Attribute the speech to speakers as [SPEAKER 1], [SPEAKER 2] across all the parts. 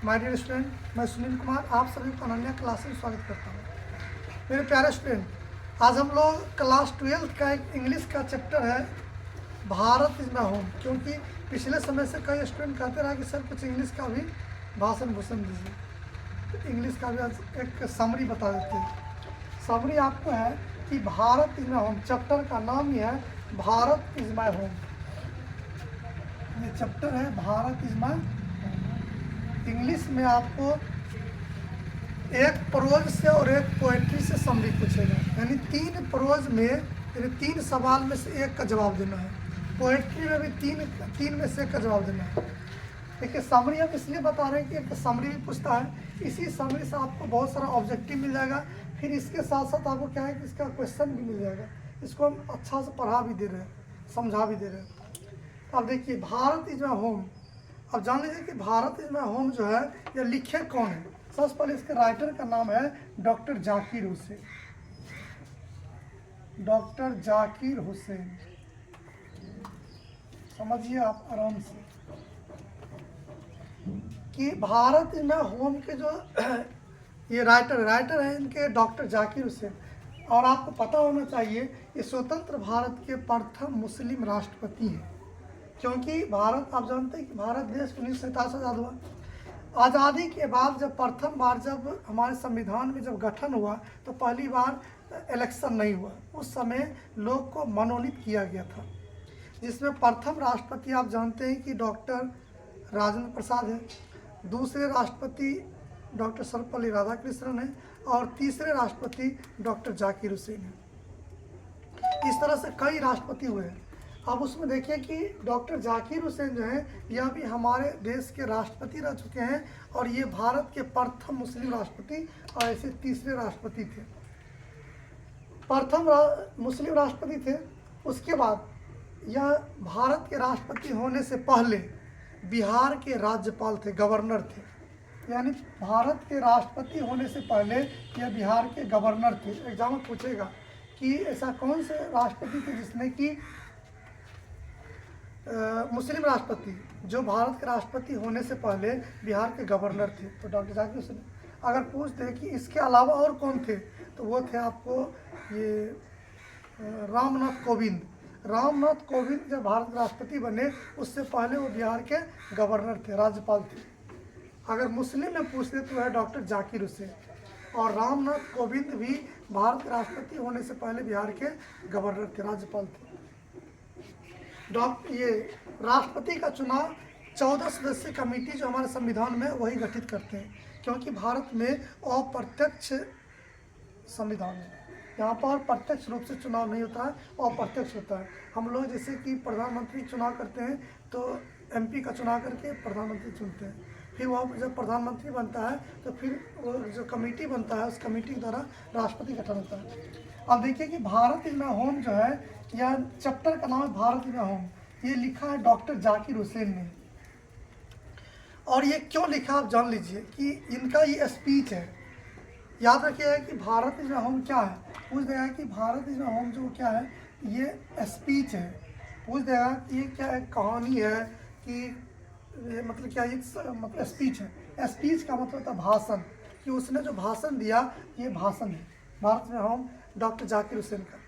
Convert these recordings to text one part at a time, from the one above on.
[SPEAKER 1] My dear student, मैं सुनील कुमार आप सभी को अनन्या क्लास में स्वागत करता हूँ। मेरे प्यारे स्टूडेंट, आज हम लोग क्लास 12 का एक इंग्लिश का चैप्टर है भारत इज माय होम। क्योंकि पिछले समय से कई स्टूडेंट कहते रहा कि सर कुछ इंग्लिश का भी भाषण भूषण दीजिए, तो इंग्लिश का भी आज एक समरी बता देते हैं। समरी आपको है कि Bharat is my home, chapter का नाम ही है भारत इज माय होम। ये चैप्टर है भारत इज माय। इंग्लिश में आपको एक प्रोज से और एक पोएट्री से समरी पूछेगा, यानी 3 प्रोज में यानी 3 सवाल में से एक का जवाब देना है। पोएट्री में भी तीन में से एक का जवाब देना है। देखिए समरी हम इसलिए बता रहे हैं कि एक समरी भी पूछता है, इसी समरी से आपको बहुत सारा ऑब्जेक्टिव मिल जाएगा। फिर इसके साथ साथ आपको क्या है कि इसका क्वेश्चन भी मिल जाएगा। इसको हम अच्छा से पढ़ा भी दे रहे हैं, समझा भी दे रहे हैं। अब देखिए भारत इज माय होम। अब जान लीजिए कि भारत इज माय होम जो है ये लिखे कौन है। सबसे पहले इसके राइटर का नाम है डॉक्टर जाकिर हुसैन। डॉक्टर जाकिर हुसैन, समझिए आप आराम से कि भारत इज माय होम के जो ये राइटर है इनके डॉक्टर जाकिर हुसैन। और आपको पता होना चाहिए ये स्वतंत्र भारत के प्रथम मुस्लिम राष्ट्रपति हैं। क्योंकि भारत, आप जानते हैं कि भारत देश 1947 आज़ाद हुआ। आज़ादी के बाद जब प्रथम बार जब हमारे संविधान में जब गठन हुआ तो पहली बार इलेक्शन नहीं हुआ। उस समय लोग को मनोनीत किया गया था, जिसमें प्रथम राष्ट्रपति आप जानते हैं कि डॉक्टर राजेंद्र प्रसाद है, दूसरे राष्ट्रपति डॉक्टर सर्वपल्ली राधाकृष्णन है और तीसरे राष्ट्रपति डॉक्टर जाकिर हुसैन है। इस तरह से कई राष्ट्रपति हुए हैं। अब उसमें देखिए कि डॉक्टर जाकिर हुसैन जो है यह भी हमारे देश के राष्ट्रपति रह चुके हैं और ये भारत के प्रथम मुस्लिम राष्ट्रपति और ऐसे तीसरे राष्ट्रपति थे। प्रथम मुस्लिम राष्ट्रपति थे। उसके बाद यह भारत के राष्ट्रपति होने से पहले बिहार के राज्यपाल थे, गवर्नर थे। यानी भारत के राष्ट्रपति होने से पहले यह बिहार के गवर्नर थे। एग्जाम में पूछेगा कि ऐसा कौन से राष्ट्रपति थे जिसने कि मुस्लिम राष्ट्रपति जो भारत के राष्ट्रपति होने से पहले बिहार के गवर्नर थे, तो डॉक्टर जाकिर हुसैन। अगर पूछ दे कि इसके अलावा और कौन थे, तो वो थे आपको ये रामनाथ कोविंद। रामनाथ कोविंद जब भारत के राष्ट्रपति बने उससे पहले वो बिहार के गवर्नर थे, राज्यपाल थे। अगर मुस्लिम में पूछते तो है डॉक्टर जाकिर हुसैन। और रामनाथ कोविंद भी भारत के राष्ट्रपति होने से पहले बिहार के गवर्नर थे, राज्यपाल थे। ये राष्ट्रपति का चुनाव 14 सदस्यीय कमेटी जो हमारे संविधान में वही गठित करते हैं। क्योंकि भारत में अप्रत्यक्ष संविधान है, यहाँ पर प्रत्यक्ष रूप से चुनाव नहीं होता है, अप्रत्यक्ष होता है। हम लोग जैसे कि प्रधानमंत्री चुनाव करते हैं तो एमपी का चुनाव करके प्रधानमंत्री चुनते हैं। फिर वह जब प्रधानमंत्री बनता है तो फिर वो जो कमेटी बनता है उस कमेटी के द्वारा राष्ट्रपति गठन होता है। अब देखिए कि भारत इज माय होम जो है, यह चैप्टर का नाम है भारत इज माय होम। ये लिखा है डॉक्टर जाकिर हुसैन ने। और ये क्यों लिखा आप जान लीजिए कि इनका ये स्पीच है। याद रखिएगा कि भारत इज माय होम क्या है। पूछ देगा कि भारत इज माय होम जो क्या है, ये स्पीच है। पूछ देगा कि ये क्या है, कहानी है कि मतलब क्या, ये मतलब स्पीच है। स्पीच का मतलब होता है भाषण, कि उसने जो भाषण दिया ये भाषण है भारत में होम डॉक्टर जाकिर हुसैन का।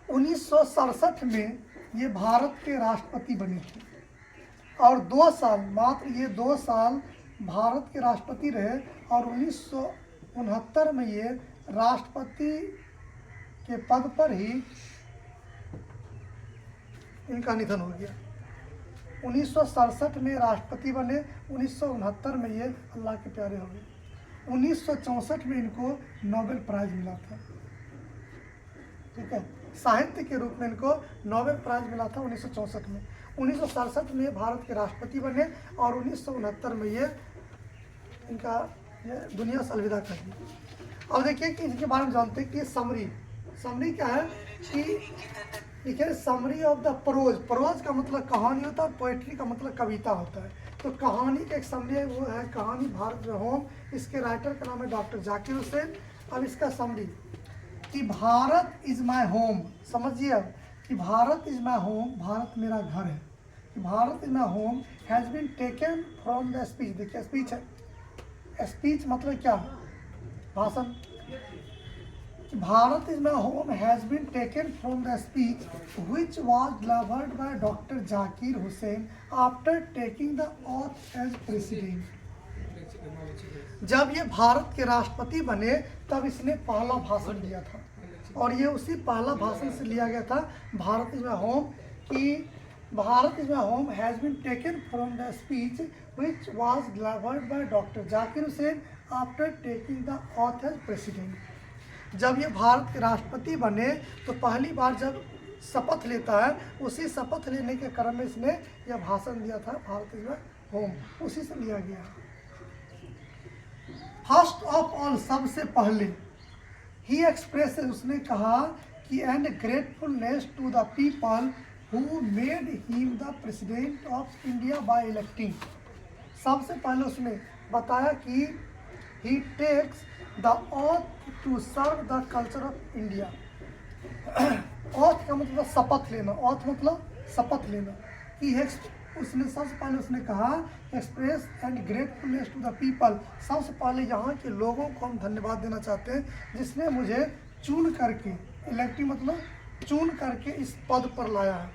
[SPEAKER 1] 1967 में ये भारत के राष्ट्रपति बने थे और 2 साल, मात्र ये 2 साल भारत के राष्ट्रपति रहे। और 1969 में ये राष्ट्रपति के पद पर ही इनका निधन हो गया। 1967 में राष्ट्रपति बने, 1969 में ये अल्लाह के प्यारे हो गए। 1964 में इनको नोबेल प्राइज मिला था। ठीक है, साहित्य के रूप में इनको नोबेल प्राइज मिला था 1964 में। 1967 में भारत के राष्ट्रपति बने और 1969 में ये इनका दुनिया से अलविदा कर दी। अब देखिए कि इनके बारे में जानते हैं कि समरी क्या है कि देखिए summary of the prose. Prose का मतलब कहानी होता है, पोएट्री का मतलब कविता होता है। तो कहानी का एक समरी है, वो है कहानी भारत में होम। इसके राइटर का नाम है डॉक्टर जाकिर हुसैन। अब इसका समरी कि भारत इज माय होम, समझिए अब कि Bharat is my home, Bharat मेरा घर है। Bharat in home has been taken from the speech. देखिए स्पीच है, स्पीच मतलब क्या, भाषण। Bharat in home has been taken from the speech which was delivered by doctor Zakir Hussain after taking the oath as president. जब ये भारत के राष्ट्रपति बने तब इसने पहला भाषण दिया था, और ये उसी पहला भाषण से लिया गया था भारत इज माई होम, कि Bharat is my home has been taken from the speech which was delivered by doctor Zakir Hussain after taking the oath as president. जब ये भारत के राष्ट्रपति बने तो पहली बार जब शपथ लेता है, उसी शपथ लेने के क्रम में इसने यह भाषण दिया था, भारत इज माई होम, उसी से लिया गया। फर्स्ट ऑफ ऑल, सबसे पहले, ही एक्सप्रेस, उसने कहा कि and gratefulness to the people who made him the president of India by electing. सबसे पहले उसने बताया कि he takes the oath to serve the culture of India. Oath का मतलब शपथ लेना, ऑथ मतलब शपथ लेना। कि उसने सबसे पहले उसने कहा express and gratefulness to the people, सबसे पहले यहाँ के लोगों को हम धन्यवाद देना चाहते हैं जिसने मुझे चुन करके, इलेक्टिव मतलब चुन करके इस पद पर लाया है।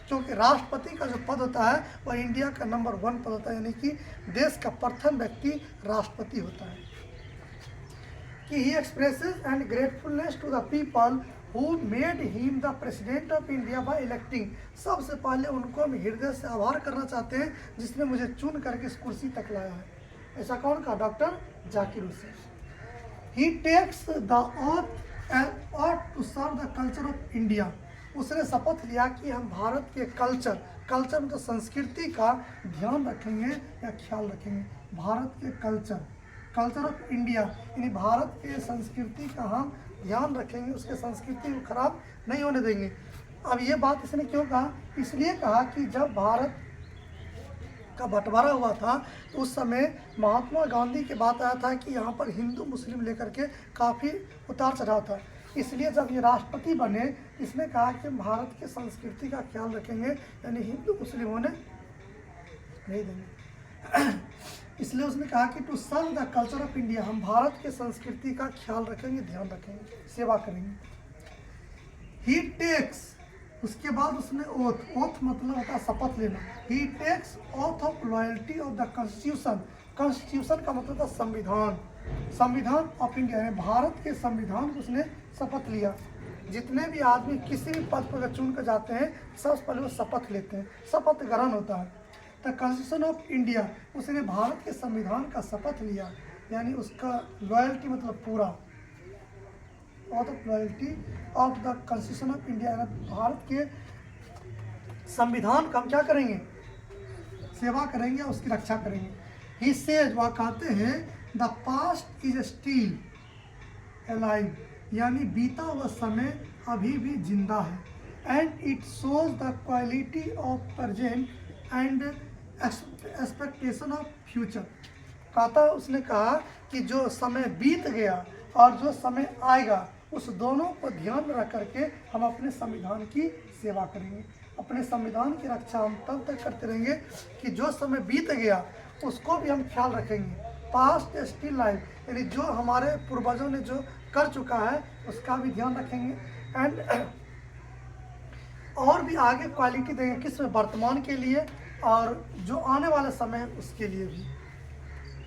[SPEAKER 1] क्योंकि राष्ट्रपति का जो पद होता है वह इंडिया का नंबर 1 पद होता है, यानी कि देश का प्रथम व्यक्ति राष्ट्रपति होता है। कि he expresses and gratefulness to the people who made him the president of India by electing. सबसे पहले उनको हम हृदय से आभार करना चाहते हैं जिसने मुझे चुन करके इस कुर्सी तक लाया है। ऐसा कौन कहा? Doctor Zakir Hussain. He takes the oath to serve the culture of India. उसने शपथ लिया कि हम भारत के कल्चर मतलब संस्कृति का ध्यान रखेंगे या ख्याल रखेंगे। भारत के कल्चर ऑफ इंडिया, यानी भारत के संस्कृति का हम ध्यान रखेंगे, उसके संस्कृति को खराब नहीं होने देंगे। अब ये बात इसने क्यों कहा? इसलिए कहा कि जब भारत का बंटवारा हुआ था तो उस समय महात्मा गांधी की बात आया था कि यहाँ पर हिंदू मुस्लिम लेकर के काफ़ी उतार चढ़ाव था। इसलिए जब ये राष्ट्रपति बने, इसने कहा कि भारत के संस्कृति का ख्याल रखेंगे, यानी हिंदू मुस्लिम होने नहीं देंगे। इसलिए उसने कहा कि to serve the culture of India, हम भारत के संस्कृति का ख्याल रखेंगे, ध्यान रखेंगे, सेवा करेंगे। ही टेक्स, उसके बाद उसने ओथ मतलब होता है शपथ लेना। He takes oath of loyalty of the constitution. Constitution का मतलब था संविधान ऑफ इंडिया, यानी भारत के संविधान को उसने शपथ लिया। जितने भी आदमी किसी भी पद पर चुन कर जाते हैं सबसे पहले वो शपथ लेते हैं, शपथ ग्रहण होता है। द कॉन्स्टिट्यूशन ऑफ इंडिया, उसने भारत के संविधान का शपथ लिया, यानी उसका लॉयल्टी मतलब पूरा, auth of loyalty of the constitution of India, Bharat के संविधान का हम क्या करेंगे? सेवा करेंगे, उसकी रक्षा करेंगे। ही सेज, वह कहते हैं the past is still alive, यानी बीता हुआ समय अभी भी जिंदा है। And it shows the quality of present and expectation of future. कहता उसने कहा कि जो समय बीत गया और जो समय आएगा उस दोनों को ध्यान में रख करके हम अपने संविधान की सेवा करेंगे। अपने संविधान की रक्षा हम तब तक करते रहेंगे कि जो समय बीत गया उसको भी हम ख्याल रखेंगे। पास्ट स्टिल लाइफ, यानी जो हमारे पूर्वजों ने जो कर चुका है उसका भी ध्यान रखेंगे। एंड और भी आगे क्वालिटी देंगे, किस में? वर्तमान के लिए और जो आने वाला समय है उसके लिए भी।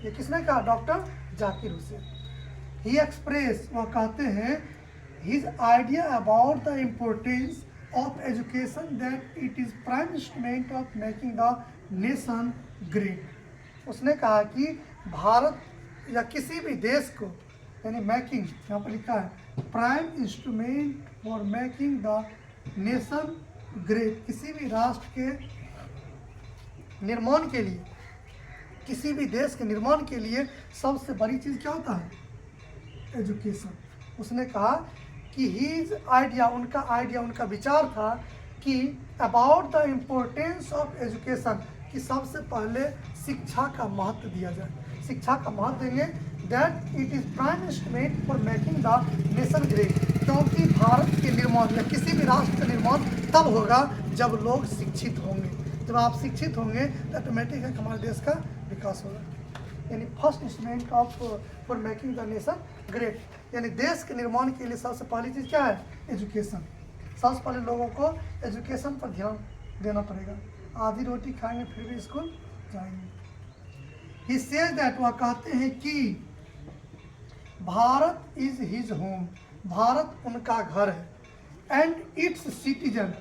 [SPEAKER 1] ये किसने कहा? डॉक्टर जाकिर हुसैन। ही एक्सप्रेस, वह कहते हैं his idea about the importance of education that it is prime instrument of making the nation great. उसने कहा कि भारत या किसी भी देश को, यानी मेकिंग यहाँ पर लिखा है prime instrument for making the nation great, किसी भी राष्ट्र के निर्माण के लिए, किसी भी देश के निर्माण के लिए सबसे बड़ी चीज़ क्या होता है? एजुकेशन। उसने कहा कि हीज आइडिया, उनका विचार था कि about the importance of education, कि सबसे पहले शिक्षा का महत्व दिया जाए, शिक्षा का महत्व देंगे। That it is prime instrument for making the nation great, क्योंकि भारत के निर्माण या किसी भी राष्ट्र का निर्माण तब होगा जब लोग शिक्षित होंगे, जब आप शिक्षित होंगे तो ऑटोमेटिक है हमारे देश का विकास होगा। यानी first instrument of for making the nation great, यानी देश के निर्माण के लिए सबसे पहली चीज़ क्या है? एजुकेशन। सबसे पहले लोगों को एजुकेशन पर ध्यान देना पड़ेगा। आधी रोटी खाएंगे फिर भी स्कूल जाएंगे। ही सेज दैट, वह कहते हैं कि Bharat is his home, Bharat उनका घर है, एंड इट्स सिटीजन,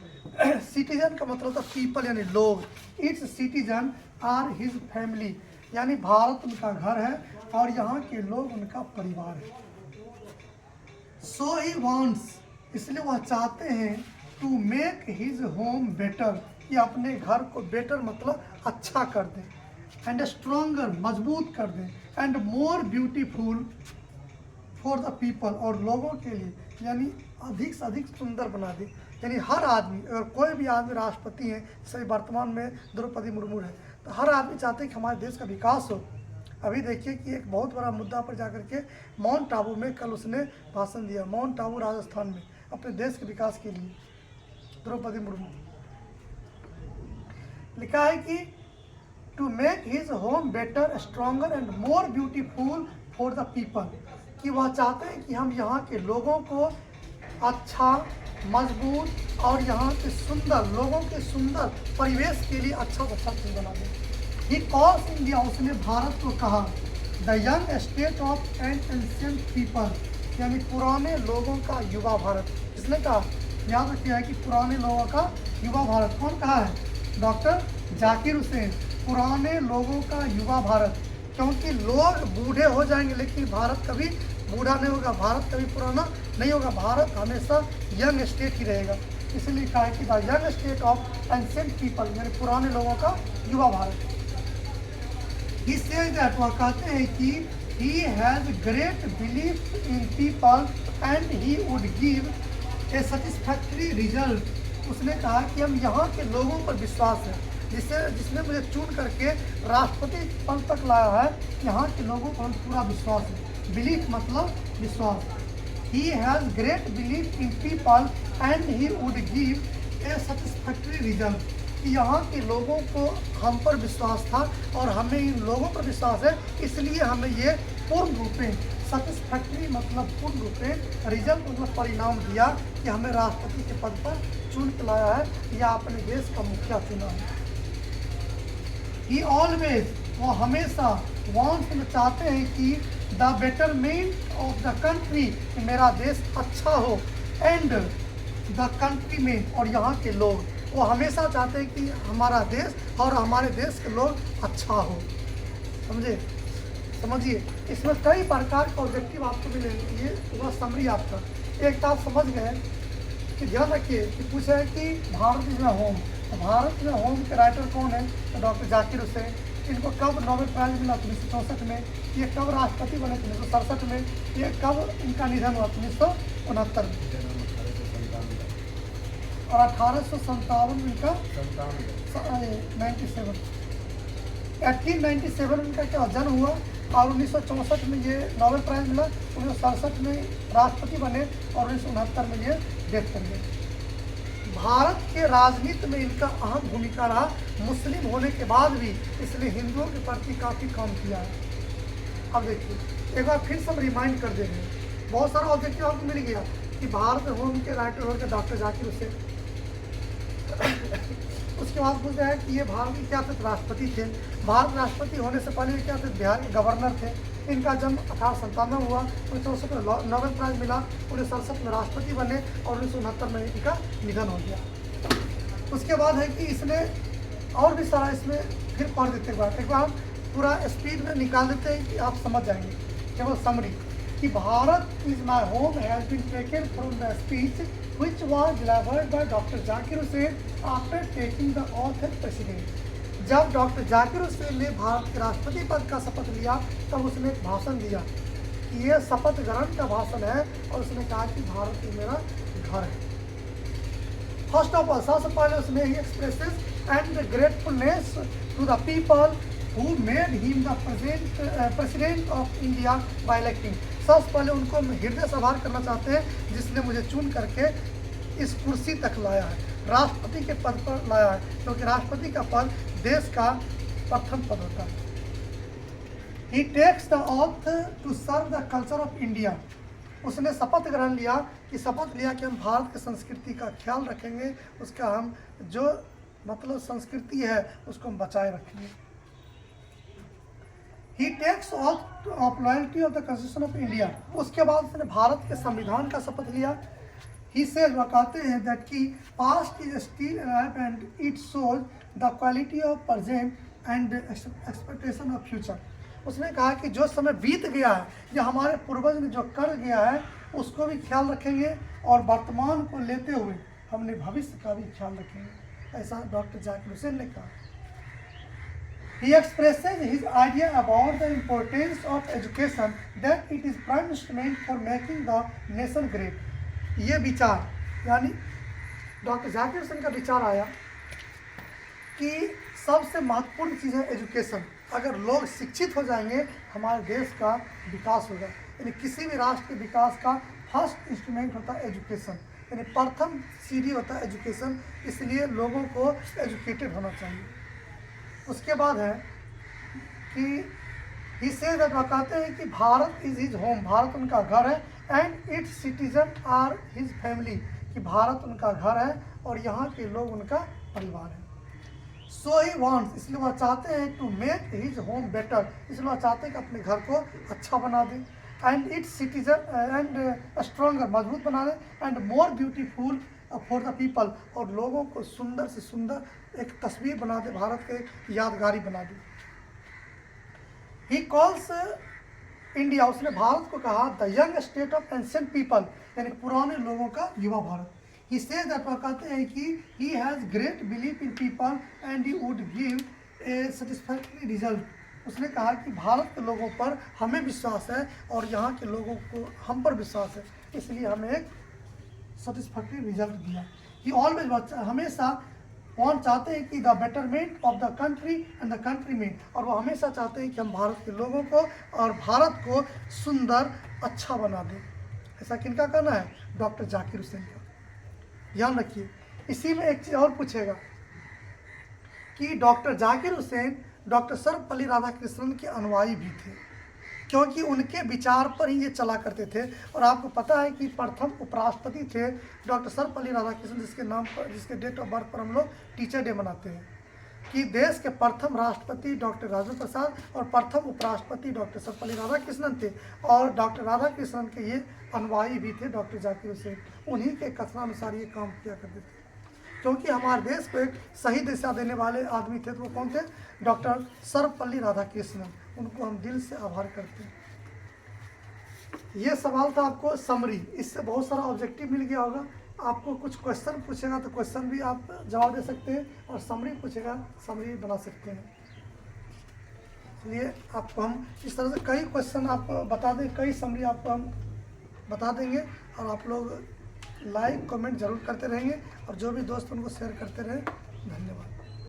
[SPEAKER 1] सिटीजन का मतलब था पीपल यानी लोग, its citizen are his family, यानी भारत उनका घर है और यहाँ के लोग उनका परिवार है। सो ही वांट्स, इसलिए वह चाहते हैं to make his home better, कि अपने घर को बेटर मतलब अच्छा कर दें, एंड स्ट्रॉन्गर मजबूत कर दें, and more beautiful for the people, और लोगों के लिए यानी अधिक से अधिक सुंदर बना दे। यानी हर आदमी, अगर कोई भी आदमी राष्ट्रपति हैं, जैसे वर्तमान में द्रौपदी मुर्मू है, तो हर आदमी चाहते हैं कि हमारे देश का विकास हो। अभी देखिए कि एक बहुत बड़ा मुद्दा पर जाकर के माउंट आबू में कल उसने भाषण दिया, माउंट आबू राजस्थान में, अपने देश के विकास के लिए। द्रौपदी मुर्मू लिखा है कि to make his home better stronger and more beautiful for the people, कि वह चाहते हैं कि हम यहाँ के लोगों को अच्छा, मजबूत और यहाँ के सुंदर, लोगों के सुंदर परिवेश के लिए अच्छा से अच्छा चीज़ बना दें। ही कॉल्स इंडिया, उसने भारत को कहा the young state of N ancient people, यानी पुराने लोगों का युवा भारत। इसने कहा, याद रखिए है कि पुराने लोगों का युवा भारत। कौन कहा है? डॉक्टर जाकिर हुसैन। पुराने लोगों का युवा भारत, क्योंकि लोग बूढ़े हो जाएंगे लेकिन भारत कभी बूढ़ा नहीं होगा, भारत कभी पुराना नहीं होगा, भारत हमेशा यंग स्टेट ही रहेगा। इसलिए कहा है कि the young state of ancient people, यानी पुराने लोगों का युवा भारत। He says that, वह कहते हैं कि he has great belief in people and he would give a satisfactory result। उसने कहा कि हम यहाँ के लोगों पर विश्वास है, जिसने मुझे चुन करके राष्ट्रपति पद तक लाया है, यहाँ के लोगों पर पूरा विश्वास है। बिलीफ मतलब विश्वास। He has great belief in people and he would give a satisfactory result, कि यहाँ के लोगों को हम पर विश्वास था और हमें इन लोगों पर विश्वास है, इसलिए हमें ये पूर्ण रूपेण, सेटिस्फैक्ट्री मतलब पूर्ण रूपेण, रिजल्ट मतलब परिणाम दिया कि हमें राष्ट्रपति के पद पर चुन के लाया है या अपने देश का मुखिया चुना है। ही ऑलवेज, वो हमेशा वांट्स में चाहते हैं कि the betterment of the country, मेरा देश अच्छा हो, एंड द कंट्री में, और यहाँ के लोग, वो हमेशा चाहते हैं कि हमारा देश और हमारे देश के लोग अच्छा हो। समझिए इसमें कई प्रकार के ऑब्जेक्टिव आपको मिलेंगे। ये पूरा समरी आपका एक तो आप समझ गए कि ध्यान रखिए कि पूछा है कि भारत इज माय होम, तो भारत में होम के राइटर कौन है? तो डॉक्टर जाकिर हुसैन। इनको कब नोबेल प्राइज मिला? 1964 में। ये कब राष्ट्रपति बने? 1967 में। ये कब इनका निधन हुआ? 1969 में। और 1857 में इनका 1897 में इनका क्या जन्म हुआ, और 1964 में ये नोबेल प्राइज मिला, 1967 में राष्ट्रपति बने और 1969 में ये डेथ कर गए। भारत के राजनीति में इनका अहम भूमिका रहा, मुस्लिम होने के बाद भी, इसलिए हिंदुओं के प्रति काफ़ी काम किया है। अब देखिए एक बार फिर से हम रिमाइंड कर दे रहे हैं, बहुत सारा ऑब्जेक्टिव आपको मिल गया कि भारत होम के राइटर होकर डॉक्टर जाकिर हुसैन। उसके बाद पूछ रहा है कि ये भारत के क्या थे? राष्ट्रपति थे। भारत राष्ट्रपति होने से पहले क्या थे? बिहार के गवर्नर थे। इनका जन्म 1897 हुआ, 1964 में नोबेल प्राइज मिला, 1967 में राष्ट्रपति बने और 1969 में इनका निधन हो गया। उसके बाद है कि इसने और भी सारा, इसमें फिर पढ़ देते एक बार हम पूरा स्पीड में निकाल देते हैं कि आप समझ जाएंगे। केवल समरी कि Bharat is my home has been taken from the speech which was delivered by Dr. Zakir Hussain after taking the oath as president। जब डॉक्टर जाकिर हुसैन ने भारत के राष्ट्रपति पद का शपथ लिया तब उसने एक भाषण दिया कि यह शपथ ग्रहण का भाषण है, और उसने कहा कि भारत ही मेरा घर है। फर्स्ट ऑफ ऑल, सबसे पहले उसने he expresses and gratefulness to the people who made him the president of India by electing। सबसे पहले उनको हृदय से आभार करना चाहते हैं जिसने मुझे चुन करके इस कुर्सी तक लाया है। राष्ट्रपति के पद पर लाया है, क्योंकि राष्ट्रपति का पद देश का प्रथम पद होता है। He takes the oath to serve the culture of India. उसने शपथ ग्रहण लिया कि हम भारत की संस्कृति का ख्याल रखेंगे, उसका हम जो मतलब संस्कृति है उसको हम बचाए रखेंगे। He takes oath of loyalty of the Constitution of India. उसके बाद उसने भारत के संविधान का शपथ लिया। He says, वह कहते हैं that कि past is still alive and it shows the quality of present and expectation of future. उसने कहा कि जो समय बीत गया है या हमारे पूर्वज ने जो कर गया है उसको भी ख्याल रखेंगे और वर्तमान को लेते हुए हमने भविष्य का भी ख्याल रखेंगे, ऐसा डॉक्टर जाकिर हुसैन ने कहा। He expresses his idea about the importance of education, that it is prime instrument for making the nation great. ये विचार यानी डॉक्टर जाकिर हुसैन का विचार आया कि सबसे महत्वपूर्ण चीज़ है एजुकेशन। अगर लोग शिक्षित हो जाएंगे हमारे देश का विकास होगा। यानी किसी भी राष्ट्र के विकास का फर्स्ट इंस्ट्रूमेंट होता है एजुकेशन, यानी प्रथम सीढ़ी होता है एजुकेशन, इसलिए लोगों को एजुकेटेड होना चाहिए। उसके बाद है कि इसे जब कहते हैं कि Bharat is his home, Bharat उनका घर है, and its citizen are his family, कि भारत उनका घर है और यहाँ के लोग उनका परिवार है। सो ही वांट्स, इसलिए वह चाहते हैं to make his home better, इसलिए वह चाहते हैं कि अपने घर को अच्छा बना दें, and its citizen and stronger, मजबूत बना दें, and more beautiful for the people, और लोगों को सुंदर से सुंदर एक तस्वीर बना दे, भारत के यादगारी बना दे। ही कॉल्स इंडिया, उसने भारत को कहा the young state of ancient people, यानी पुराने लोगों का युवा भारत। ही सेज दैट, वह कहते हैं कि he has great belief in people and he would give a satisfactory result. उसने कहा कि भारत के लोगों पर हमें विश्वास है और यहाँ के लोगों को हम पर विश्वास है, इसलिए हमें एक सेटिस्फैक्टरी रिजल्ट दिया। ही ऑलवेज, हमेशा कौन चाहते हैं कि the betterment of the country and the country main, और वो हमेशा चाहते हैं कि हम भारत के लोगों को और भारत को सुंदर अच्छा बना दें। ऐसा किनका कहना है? डॉक्टर जाकिर हुसैन का। ध्यान रखिए, इसी में एक चीज़ और पूछेगा कि डॉक्टर जाकिर हुसैन डॉक्टर सर्वपल्ली राधाकृष्णन के अनुयायी भी थे, क्योंकि उनके विचार पर ही ये चला करते थे। और आपको पता है कि प्रथम उपराष्ट्रपति थे डॉक्टर सर्वपल्ली राधाकृष्णन, जिसके नाम पर, जिसके डेट ऑफ बर्थ पर हम लोग टीचर डे मनाते हैं, कि देश के प्रथम राष्ट्रपति डॉक्टर राजेंद्र प्रसाद और प्रथम उपराष्ट्रपति डॉक्टर सर्वपल्ली राधाकृष्णन थे। और डॉक्टर राधाकृष्णन के ये अनुयायी भी थे डॉक्टर जाकिर हुसैन, उन्हीं के कथनानुसार ये काम किया करते थे। क्योंकि हमारे देश को एक सही दिशा देने वाले आदमी थे, तो वो कौन थे? डॉक्टर सर्वपल्ली राधाकृष्णन। उनको हम दिल से आभार करते हैं। ये सवाल था आपको समरी, इससे बहुत सारा ऑब्जेक्टिव मिल गया होगा। आपको कुछ क्वेश्चन पूछेगा तो क्वेश्चन भी आप जवाब दे सकते हैं, और समरी पूछेगा समरी बना सकते हैं। इसलिए आपको हम इस तरह से कई क्वेश्चन आप बता दें, कई समरी आपको हम बता देंगे, और आप लोग लाइक कमेंट जरूर करते रहेंगे, और जो भी दोस्त उनको शेयर करते रहें। धन्यवाद।